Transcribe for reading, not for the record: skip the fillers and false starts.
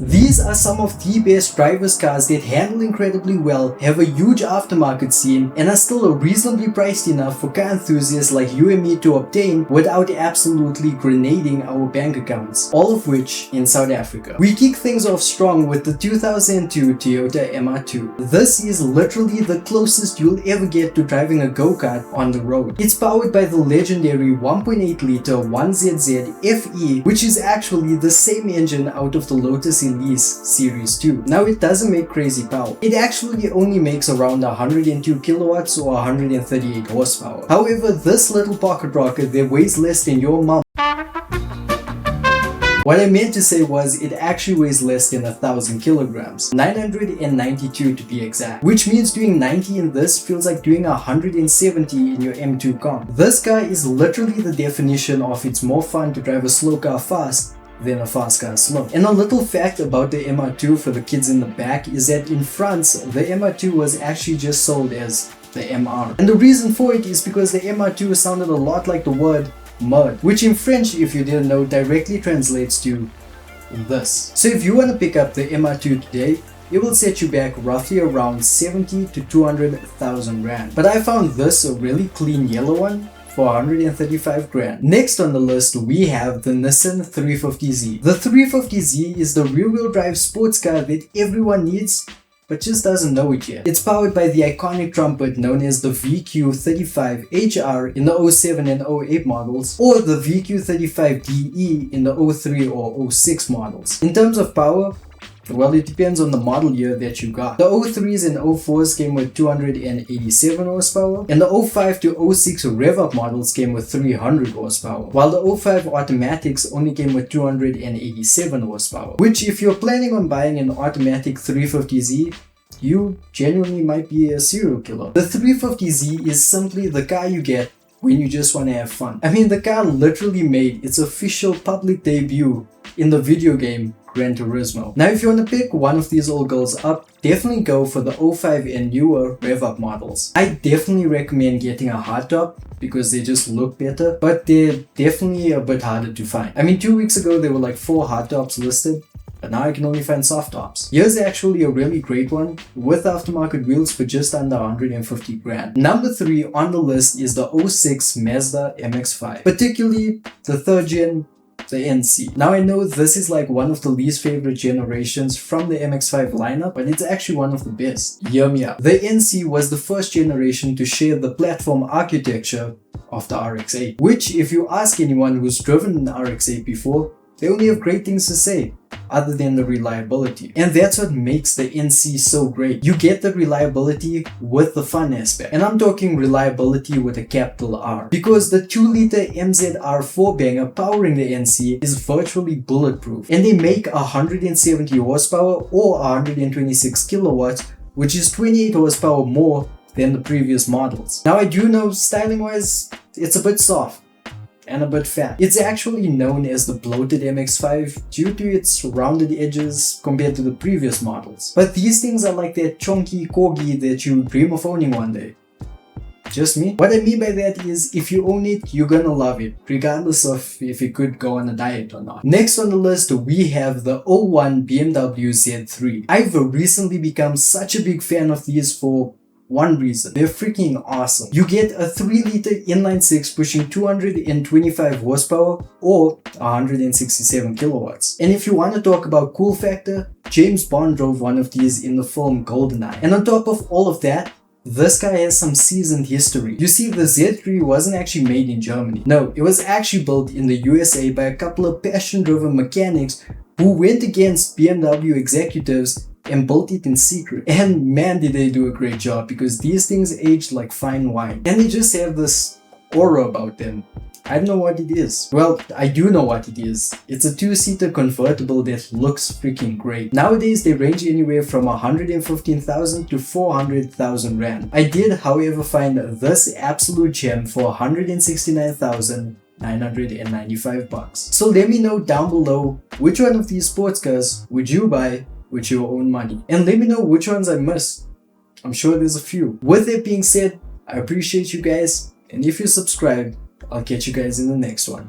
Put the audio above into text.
These are some of the best driver's cars that handle incredibly well, have a huge aftermarket scene, and are still reasonably priced enough for car enthusiasts like you and me to obtain without absolutely grenading our bank accounts, all of which in South Africa. We kick things off strong with the 2002 Toyota MR2. This is literally the closest you'll ever get to driving a go-kart on the road. It's powered by the legendary 1.8 liter 1ZZ FE, which is actually the same engine out of the Lotus Elise Series 2. Now, it doesn't make crazy power. It actually only makes around 102 kilowatts or 138 horsepower. However, this little pocket rocket that weighs less than your mom. What I meant to say was it actually weighs less than 1,000 kilograms, 992 to be exact, which means doing 90 in this feels like doing 170 in your M2 comp. This car is literally the definition of it's more fun to drive a slow car fast than a fast car slow. And a little fact about the MR2 for the kids in the back is that in France, the MR2 was actually just sold as the MR. And the reason for it is because the MR2 sounded a lot like the word mud, which in French, if you didn't know, directly translates to this. So if you want to pick up the MR2 today, it will set you back roughly around 70 to 200,000 rand. But I found this a really clean yellow one for 135 grand. Next on the list, we have the Nissan 350Z. The 350Z is the rear-wheel drive sports car that everyone needs but just doesn't know it yet. It's powered by the iconic trumpet known as the VQ35HR in the 07 and 08 models, or the VQ35DE in the 03 or 06 models. In terms of power, well, it depends on the model year that you got. The 03s and 04s came with 287 horsepower, and the 05 to 06 rev-up models came with 300 horsepower, while the 05 automatics only came with 287 horsepower, which if you're planning on buying an automatic 350Z, you genuinely might be a serial killer. The 350Z is simply the car you get when you just want to have fun. I mean, the car literally made its official public debut in the video game Gran Turismo. Now, if you want to pick one of these old girls up, definitely go for the 05 and newer rev-up models. I definitely recommend getting a hardtop because they just look better, but they're definitely a bit harder to find. I mean, 2 weeks ago there were like 4 hardtops listed, but now I can only find soft tops. Here's actually a really great one with aftermarket wheels for just under 150 grand. Number 3 on the list is the 06 Mazda MX-5, particularly the 3rd gen, the NC. Now, I know this is like one of the least favorite generations from the MX-5 lineup, but it's actually one of the best. Hear me out. The NC was the first generation to share the platform architecture of the RX-8, which if you ask anyone who's driven an RX-8 before, they only have great things to say, other than the reliability. And that's what makes the NC so great. You get the reliability with the fun aspect. And I'm talking reliability with a capital R. Because the 2-liter MZR4 banger powering the NC is virtually bulletproof. And they make 170 horsepower or 126 kilowatts, which is 28 horsepower more than the previous models. Now, I do know styling wise, it's a bit soft and a bit fat. It's actually known as the bloated MX-5 due to its rounded edges compared to the previous models. But these things are like that chunky corgi that you dream of owning one day. Just me? What I mean by that is, if you own it, you're gonna love it, regardless of if you could go on a diet or not. Next on the list, we have the 01 BMW Z3. I've recently become such a big fan of these for one reason: they're freaking awesome. You get a 3-liter inline-6 pushing 225 horsepower or 167 kilowatts. And if you want to talk about cool factor, James Bond drove one of these in the film GoldenEye. And on top of all of that, this guy has some seasoned history. You see, the Z3 wasn't actually made in Germany. No, it was actually built in the USA by a couple of passion-driven mechanics who went against BMW executives and built it in secret. And man, did they do a great job, because these things aged like fine wine. And they just have this aura about them. I don't know what it is. Well, I do know what it is. It's a 2-seater convertible that looks freaking great. Nowadays, they range anywhere from 115,000 to 400,000 rand. I did, however, find this absolute gem for 169,995 bucks. So let me know down below, which one of these sports cars would you buy with your own money? And let me know which ones I missed. I'm sure there's a few. With that being said, I appreciate you guys, and if you subscribed, I'll catch you guys in the next one.